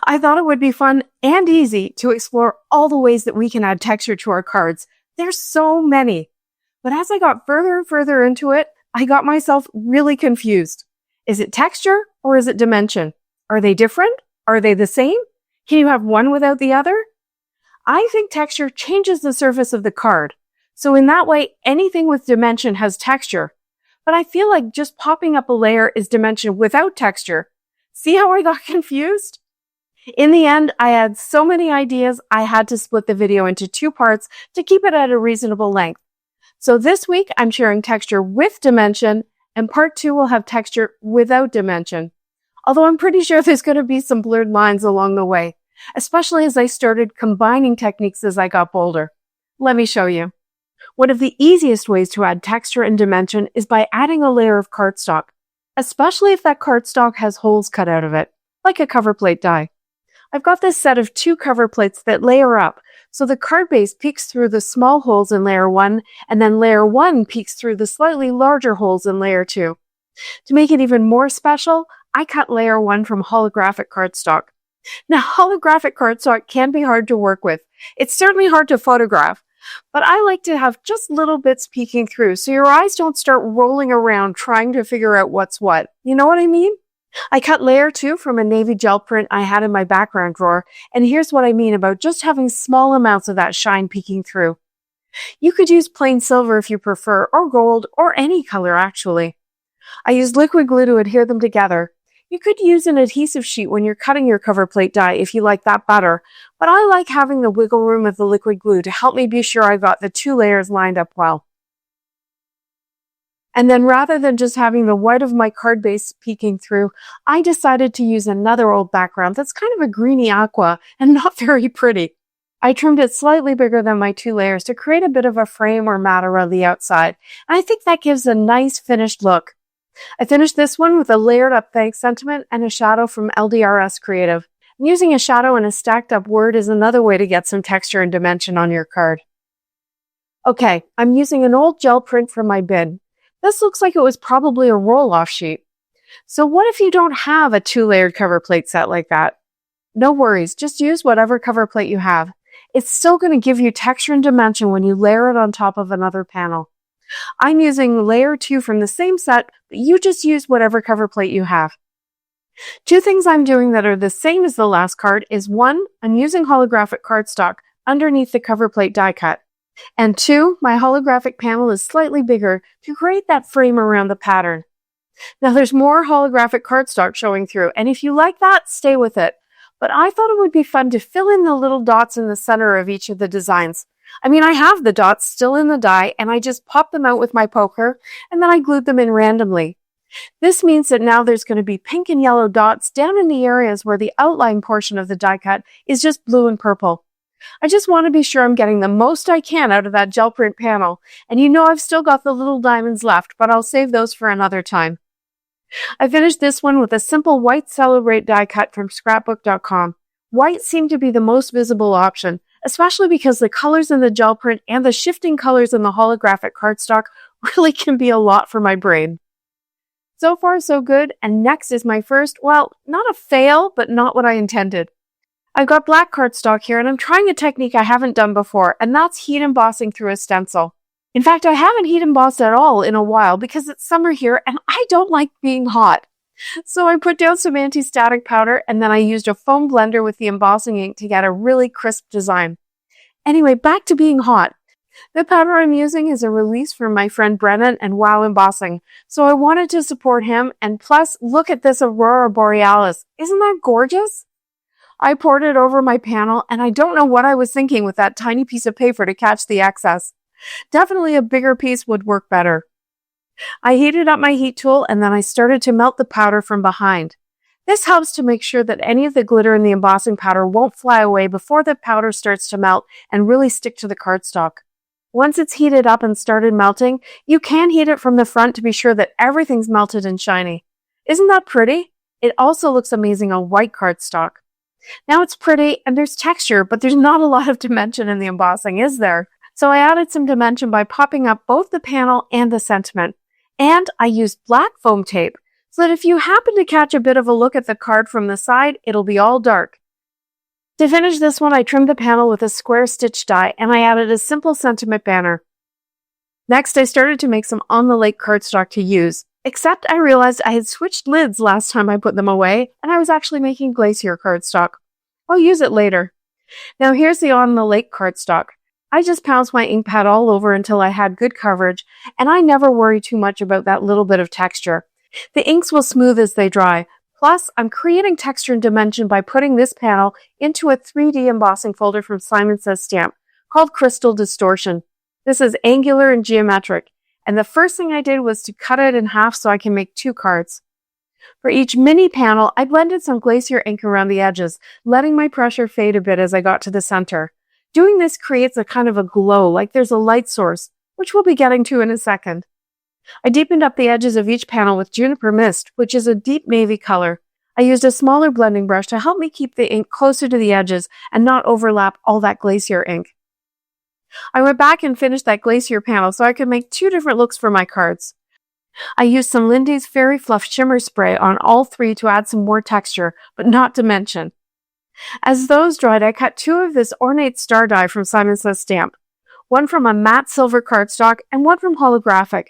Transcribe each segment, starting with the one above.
I thought it would be fun and easy to explore all the ways that we can add texture to our cards. There's so many. But as I got further and further into it, I got myself really confused. Is it texture or is it dimension? Are they different? Are they the same? Can you have one without the other? I think texture changes the surface of the card. So in that way, anything with dimension has texture. But I feel like just popping up a layer is dimension without texture. See how I got confused? In the end, I had so many ideas, I had to split the video into 2 parts to keep it at a reasonable length. So this week, I'm sharing texture with dimension, and part 2 will have texture without dimension. Although I'm pretty sure there's going to be some blurred lines along the way, especially as I started combining techniques as I got bolder. Let me show you. One of the easiest ways to add texture and dimension is by adding a layer of cardstock, especially if that cardstock has holes cut out of it, like a cover plate die. I've got this set of 2 cover plates that layer up, so the card base peeks through the small holes in layer 1, and then layer 1 peeks through the slightly larger holes in layer 2. To make it even more special, I cut layer 1 from holographic cardstock. Now, holographic cardstock can be hard to work with. It's certainly hard to photograph, but I like to have just little bits peeking through so your eyes don't start rolling around trying to figure out what's what. You know what I mean? I cut layer 2 from a navy gel print I had in my background drawer, and here's what I mean about just having small amounts of that shine peeking through. You could use plain silver if you prefer, or gold, or any color actually. I used liquid glue to adhere them together. You could use an adhesive sheet when you're cutting your cover plate die if you like that better, but I like having the wiggle room of the liquid glue to help me be sure I got the 2 layers lined up well. And then rather than just having the white of my card base peeking through, I decided to use another old background that's kind of a greeny aqua and not very pretty. I trimmed it slightly bigger than my 2 layers to create a bit of a frame or mat around the outside, and I think that gives a nice finished look. I finished this one with a layered up thanks sentiment and a shadow from LDRS Creative. And using a shadow and a stacked up word is another way to get some texture and dimension on your card. Okay, I'm using an old gel print from my bin. This looks like it was probably a roll-off sheet. So what if you don't have a 2-layered cover plate set like that? No worries, just use whatever cover plate you have. It's still going to give you texture and dimension when you layer it on top of another panel. I'm using layer 2 from the same set, but you just use whatever cover plate you have. 2 things I'm doing that are the same as the last card is 1, I'm using holographic cardstock underneath the cover plate die cut. And 2, my holographic panel is slightly bigger to create that frame around the pattern. Now there's more holographic cardstock showing through, and if you like that, stay with it. But I thought it would be fun to fill in the little dots in the center of each of the designs. I have the dots still in the die, and I just popped them out with my poker, and then I glued them in randomly. This means that now there's going to be pink and yellow dots down in the areas where the outline portion of the die cut is just blue and purple. I just want to be sure I'm getting the most I can out of that gel print panel, and I've still got the little diamonds left, but I'll save those for another time. I finished this one with a simple white Celebrate die cut from scrapbook.com. White seemed to be the most visible option, especially because the colors in the gel print and the shifting colors in the holographic cardstock really can be a lot for my brain. So far, so good, and next is my first, well, not a fail, but not what I intended. I've got black cardstock here, and I'm trying a technique I haven't done before, and that's heat embossing through a stencil. In fact, I haven't heat embossed at all in a while because it's summer here, and I don't like being hot. So I put down some anti-static powder, and then I used a foam blender with the embossing ink to get a really crisp design. Anyway, back to being hot. The powder I'm using is a release from my friend Brennan and Wow Embossing, so I wanted to support him, and plus, look at this Aurora Borealis. Isn't that gorgeous? I poured it over my panel, and I don't know what I was thinking with that tiny piece of paper to catch the excess. Definitely a bigger piece would work better. I heated up my heat tool, and then I started to melt the powder from behind. This helps to make sure that any of the glitter in the embossing powder won't fly away before the powder starts to melt and really stick to the cardstock. Once it's heated up and started melting, you can heat it from the front to be sure that everything's melted and shiny. Isn't that pretty? It also looks amazing on white cardstock. Now it's pretty and there's texture, but there's not a lot of dimension in the embossing, is there? So I added some dimension by popping up both the panel and the sentiment. And I used black foam tape so that if you happen to catch a bit of a look at the card from the side, it'll be all dark. To finish this one, I trimmed the panel with a square stitch die and I added a simple sentiment banner. Next, I started to make some on-the-lake cardstock to use, except I realized I had switched lids last time I put them away and I was actually making glacier cardstock. I'll use it later. Now here's the on-the-lake cardstock. I just pounced my ink pad all over until I had good coverage, and I never worry too much about that little bit of texture. The inks will smooth as they dry. Plus, I'm creating texture and dimension by putting this panel into a 3D embossing folder from Simon Says Stamp called Crystal Distortion. This is angular and geometric, and the first thing I did was to cut it in half so I can make 2 cards. For each mini panel, I blended some glacier ink around the edges, letting my pressure fade a bit as I got to the center. Doing this creates a kind of a glow, like there's a light source, which we'll be getting to in a second. I deepened up the edges of each panel with Juniper Mist, which is a deep navy color. I used a smaller blending brush to help me keep the ink closer to the edges and not overlap all that glacier ink. I went back and finished that glacier panel so I could make 2 different looks for my cards. I used some Lindy's Fairy Fluff Shimmer Spray on all 3 to add some more texture, but not dimension. As those dried, I cut 2 of this Ornate star die from Simon Says Stamp, one from a matte silver cardstock and one from holographic.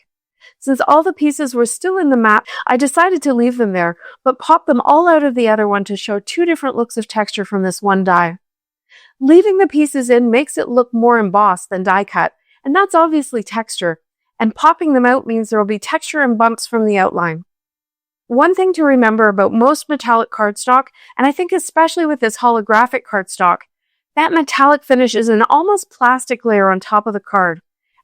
Since all the pieces were still in the matte, I decided to leave them there, but pop them all out of the other one to show 2 different looks of texture from this one die. Leaving the pieces in makes it look more embossed than die cut, and that's obviously texture, and popping them out means there will be texture and bumps from the outline. One thing to remember about most metallic cardstock, and I think especially with this holographic cardstock, that metallic finish is an almost plastic layer on top of the card.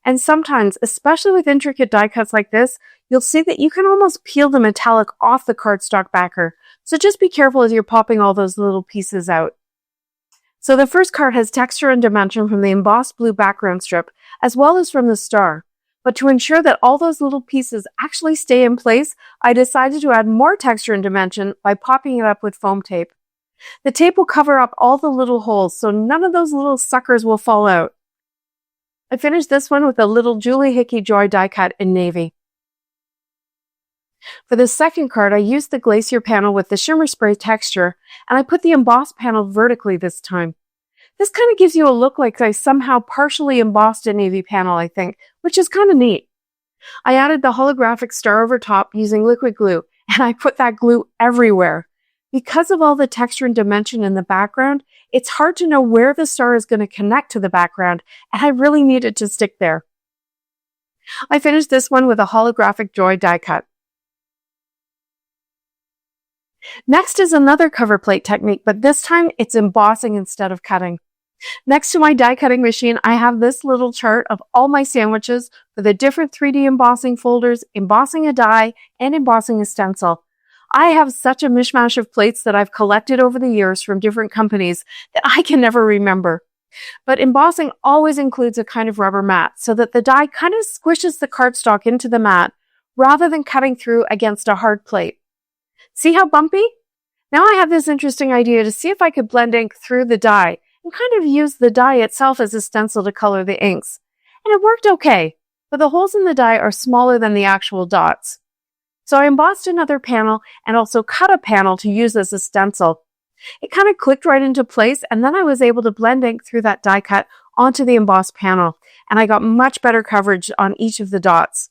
And sometimes, especially with intricate die cuts like this, you'll see that you can almost peel the metallic off the cardstock backer. So just be careful as you're popping all those little pieces out. So the first card has texture and dimension from the embossed blue background strip, as well as from the star. But to ensure that all those little pieces actually stay in place, I decided to add more texture and dimension by popping it up with foam tape. The tape will cover up all the little holes, so none of those little suckers will fall out. I finished this one with a little Julie Hickey Joy die cut in navy. For the second card, I used the glacier panel with the shimmer spray texture, and I put the embossed panel vertically this time. This kind of gives you a look like I somehow partially embossed a navy panel, I think, which is kind of neat. I added the holographic star over top using liquid glue, and I put that glue everywhere. Because of all the texture and dimension in the background, it's hard to know where the star is going to connect to the background, and I really need it to stick there. I finished this one with a holographic Joy die cut. Next is another cover plate technique, but this time it's embossing instead of cutting. Next to my die cutting machine, I have this little chart of all my sandwiches for the different 3D embossing folders, embossing a die, and embossing a stencil. I have such a mishmash of plates that I've collected over the years from different companies that I can never remember. But embossing always includes a kind of rubber mat so that the die kind of squishes the cardstock into the mat rather than cutting through against a hard plate. See how bumpy? Now I have this interesting idea to see if I could blend ink through the die and kind of use the die itself as a stencil to color the inks. And it worked okay, but the holes in the die are smaller than the actual dots. So I embossed another panel and also cut a panel to use as a stencil. It kind of clicked right into place, and then I was able to blend ink through that die cut onto the embossed panel, and I got much better coverage on each of the dots.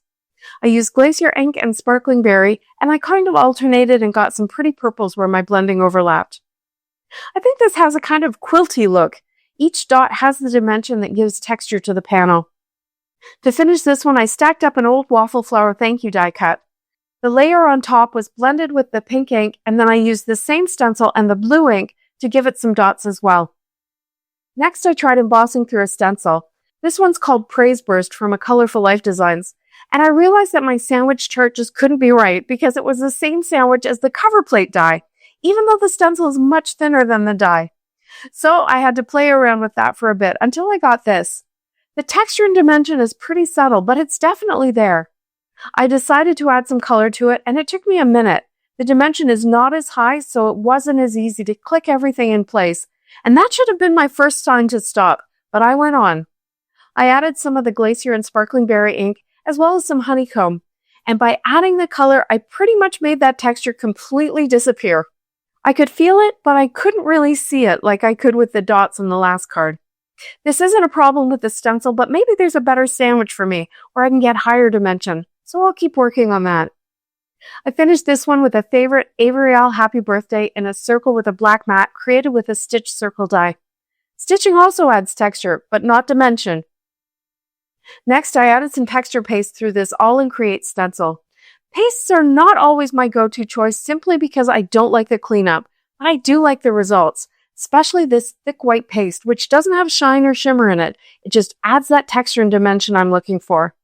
I used glacier ink and sparkling berry, and I kind of alternated and got some pretty purples where my blending overlapped. I think this has a kind of quilty look. Each dot has the dimension that gives texture to the panel. To finish this one, I stacked up an old waffle flower thank you die cut. The layer on top was blended with the pink ink, and then I used the same stencil and the blue ink to give it some dots as well. Next, I tried embossing through a stencil. This one's called Praise Burst from a Colorful Life Designs. And I realized that my sandwich chart just couldn't be right because it was the same sandwich as the cover plate die, even though the stencil is much thinner than the die. So I had to play around with that for a bit until I got this. The texture and dimension is pretty subtle, but it's definitely there. I decided to add some color to it, and it took me a minute. The dimension is not as high, so it wasn't as easy to click everything in place. And that should have been my first sign to stop, but I went on. I added some of the glacier and sparkling berry ink, as well as some honeycomb. And by adding the color, I pretty much made that texture completely disappear. I could feel it, but I couldn't really see it like I could with the dots on the last card. This isn't a problem with the stencil, but maybe there's a better sandwich for me, where I can get higher dimension, so I'll keep working on that. I finished this one with a favorite Averyl Happy Birthday in a circle with a black mat created with a stitch circle die. Stitching also adds texture, but not dimension. Next, I added some texture paste through this All-in-Create stencil. Pastes are not always my go-to choice simply because I don't like the cleanup, but I do like the results, especially this thick white paste, which doesn't have shine or shimmer in it. It just adds that texture and dimension I'm looking for.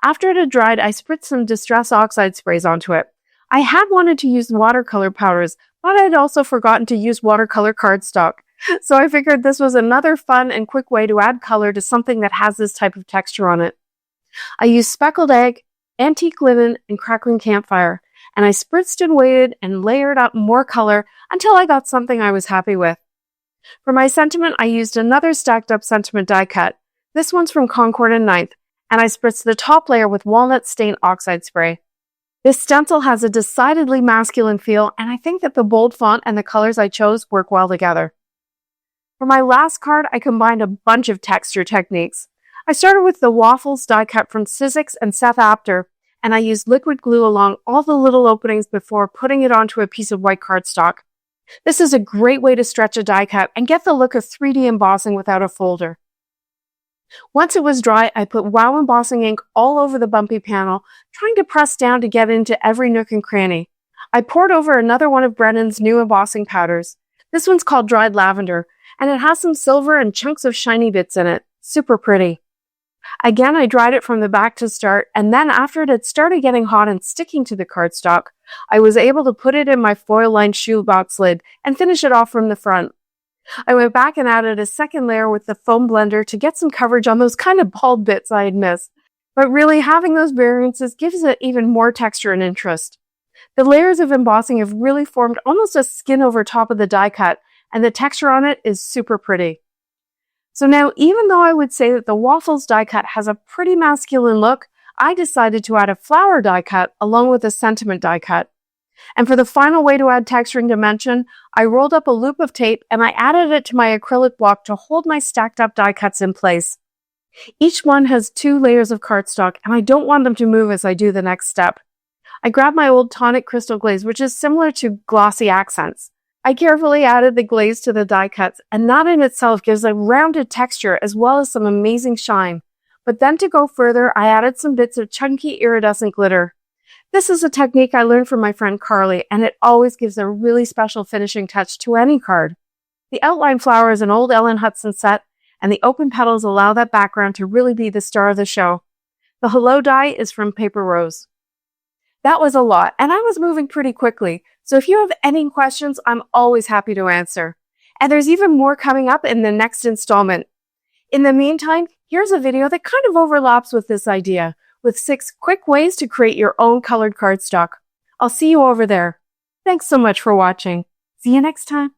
After it had dried, I spritzed some Distress Oxide sprays onto it. I had wanted to use watercolor powders, but I'd also forgotten to use watercolor cardstock. So I figured this was another fun and quick way to add color to something that has this type of texture on it. I used speckled egg, antique linen, and crackling campfire, and I spritzed and weighted and layered up more color until I got something I was happy with. For my sentiment, I used another stacked up sentiment die cut. This one's from Concord and Ninth, and I spritzed the top layer with walnut stain oxide spray. This stencil has a decidedly masculine feel, and I think that the bold font and the colors I chose work well together. For my last card, I combined a bunch of texture techniques. I started with the Waffles die cut from Sizzix and Seth Apter, and I used liquid glue along all the little openings before putting it onto a piece of white cardstock. This is a great way to stretch a die cut and get the look of 3D embossing without a folder. Once it was dry, I put Wow embossing ink all over the bumpy panel, trying to press down to get into every nook and cranny. I poured over another one of Brennan's new embossing powders. This one's called Dried Lavender, and it has some silver and chunks of shiny bits in it. Super pretty. Again, I dried it from the back to start, and then after it had started getting hot and sticking to the cardstock, I was able to put it in my foil-lined shoebox lid and finish it off from the front. I went back and added a second layer with the foam blender to get some coverage on those kind of bald bits I had missed. But really, having those variances gives it even more texture and interest. The layers of embossing have really formed almost a skin over top of the die cut, and the texture on it is super pretty. So now, even though I would say that the Waffles die cut has a pretty masculine look, I decided to add a flower die cut along with a sentiment die cut. And for the final way to add texture and dimension, I rolled up a loop of tape and I added it to my acrylic block to hold my stacked up die cuts in place. Each one has 2 layers of cardstock, and I don't want them to move as I do the next step. I grabbed my old tonic crystal glaze, which is similar to glossy accents. I carefully added the glaze to the die cuts, and that in itself gives a rounded texture as well as some amazing shine. But then to go further, I added some bits of chunky iridescent glitter. This is a technique I learned from my friend Carly, and it always gives a really special finishing touch to any card. The outline flower is an old Ellen Hudson set, and the open petals allow that background to really be the star of the show. The Hello die is from Paper Rose. That was a lot, and I was moving pretty quickly, so if you have any questions, I'm always happy to answer. And there's even more coming up in the next installment. In the meantime, here's a video that kind of overlaps with this idea, with 6 quick ways to create your own colored cardstock. I'll see you over there. Thanks so much for watching. See you next time.